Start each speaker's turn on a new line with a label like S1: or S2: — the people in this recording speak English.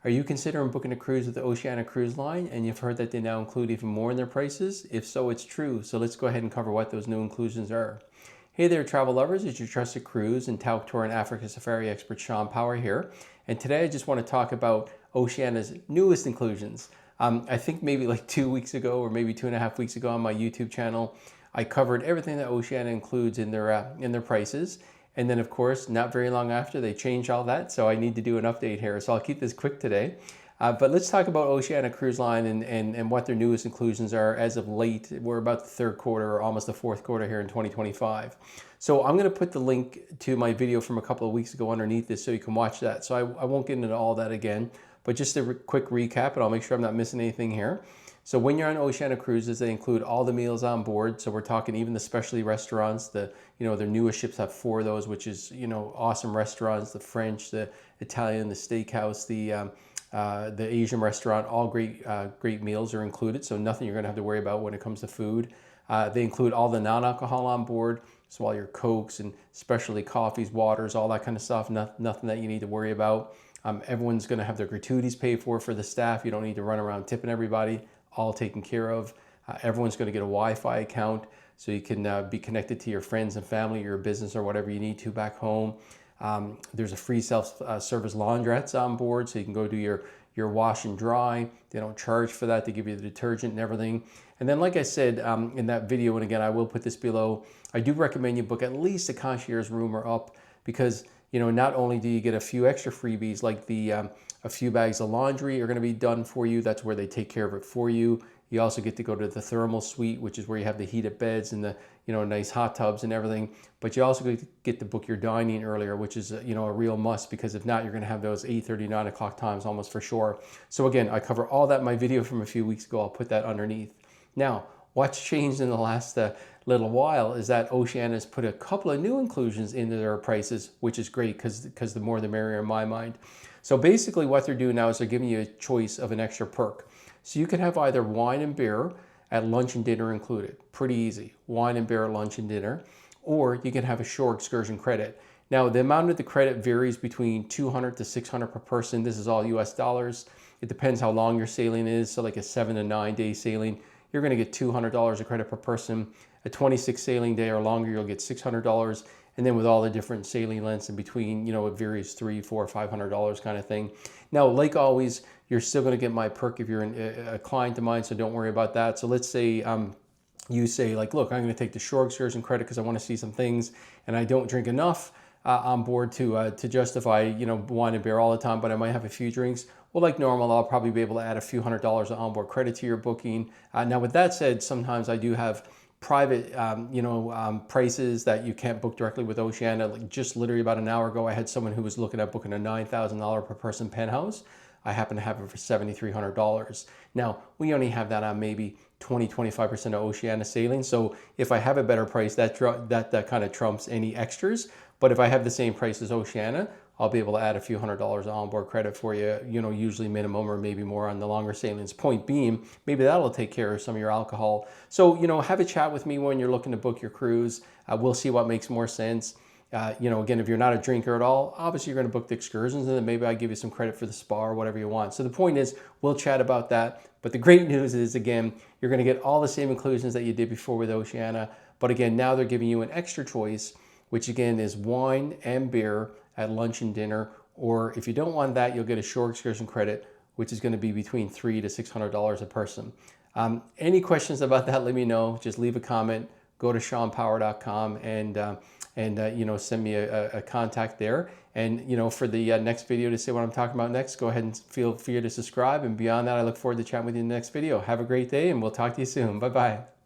S1: Are you considering booking a cruise with the Oceania Cruise Line and you've heard that they now include even more in their prices? If so, it's true. So let's go ahead and cover what those new inclusions are. Hey there, travel lovers. It's your trusted cruise and Tauck tour and Africa safari expert Shawn Power here. And today I just want to talk about Oceania's newest inclusions. I think maybe like 2 weeks ago or maybe 2.5 weeks ago on my YouTube channel, I covered everything that Oceania includes in their prices. And then of course, not very long after, they changed all that. So I need to do an update here. So I'll keep this quick today. But let's talk about Oceania Cruise Line and what their newest inclusions are as of late. We're about the third quarter or almost the fourth quarter here in 2025. So I'm going to put the link to my video from a couple of weeks ago underneath this so you can watch that. So I won't get into all that again, but just a quick recap, and I'll make sure I'm not missing anything here. So when you're on Oceania Cruises, they include all the meals on board. So we're talking even the specialty restaurants. Their newest ships have 4 of those, which is awesome restaurants: the French, the Italian, the steakhouse, the Asian restaurant. All great meals are included, so nothing you're going to have to worry about when it comes to food. They include all the non-alcohol on board, so all your Cokes and specialty coffees, waters, all that kind of stuff. Nothing that you need to worry about. Everyone's going to have their gratuities paid for the staff. You don't need to run around tipping everybody. All taken care of. Everyone's going to get a Wi-Fi account, so you can be connected to your friends and family, your business, or whatever you need to back home. There's a free self-service laundrettes on board, so you can go do your wash and dry. They don't charge for that. They give you the detergent and everything. And then, like I said in that video, and again, I will put this below, I do recommend you book at least a concierge room or up, because not only do you get a few extra freebies, like a few bags of laundry are going to be done for you. That's where they take care of it for you. You also get to go to the thermal suite, which is where you have the heated beds and the nice hot tubs and everything. But you also get to book your dining earlier, which is a real must, because if not, you're going to have those 8:30, 9 o'clock times almost for sure. So again, I cover all that in my video from a few weeks ago. I'll put that underneath. Now, what's changed in the last little while is that Oceania has put a couple of new inclusions into their prices, which is great because the more the merrier in my mind. So basically what they're doing now is they're giving you a choice of an extra perk. So you can have either wine and beer at lunch and dinner included. Pretty easy. Wine and beer at lunch and dinner. Or you can have a shore excursion credit. Now the amount of the credit varies between $200 to $600 per person. This is all US dollars. It depends how long your sailing is. So like a 7 to 9 day sailing, you're going to get $200 of credit per person. A 26 sailing day or longer, you'll get $600. And then with all the different sailing lengths in between, it varies $300, $400, $500 kind of thing. Now, like always, you're still going to get my perk if you're a client of mine, so don't worry about that. So let's say you say, like, look, I'm going to take the shore excursion credit because I want to see some things, and I don't drink enough on board to justify, wine and beer all the time, but I might have a few drinks. Well, like normal, I'll probably be able to add a few $100s of onboard credit to your booking. Now, with that said, sometimes I do have private, prices that you can't book directly with Oceania. Like just literally about an hour ago, I had someone who was looking at booking a $9,000 per person penthouse. I happen to have it for $7,300. Now, we only have that on maybe 20-25% of Oceania sailing. So if I have a better price, that kind of trumps any extras. But if I have the same price as Oceania, I'll be able to add a few $100s of onboard credit for you, usually minimum or maybe more on the longer sailings. Point being, maybe that'll take care of some of your alcohol. So, have a chat with me when you're looking to book your cruise. We'll see what makes more sense. Again, if you're not a drinker at all, obviously you're going to book the excursions, and then maybe I give you some credit for the spa or whatever you want. So the point is, we'll chat about that. But the great news is, again, you're going to get all the same inclusions that you did before with Oceania. But again, now they're giving you an extra choice, which again is wine and beer at lunch and dinner. Or if you don't want that, you'll get a shore excursion credit, which is going to be between $300 to $600 a person. Any questions about that, let me know. Just leave a comment. Go to ShawnPower.com and send me a contact there. And for the next video to say what I'm talking about next, go ahead and feel free to subscribe. And beyond that, I look forward to chatting with you in the next video. Have a great day, and we'll talk to you soon. Bye-bye.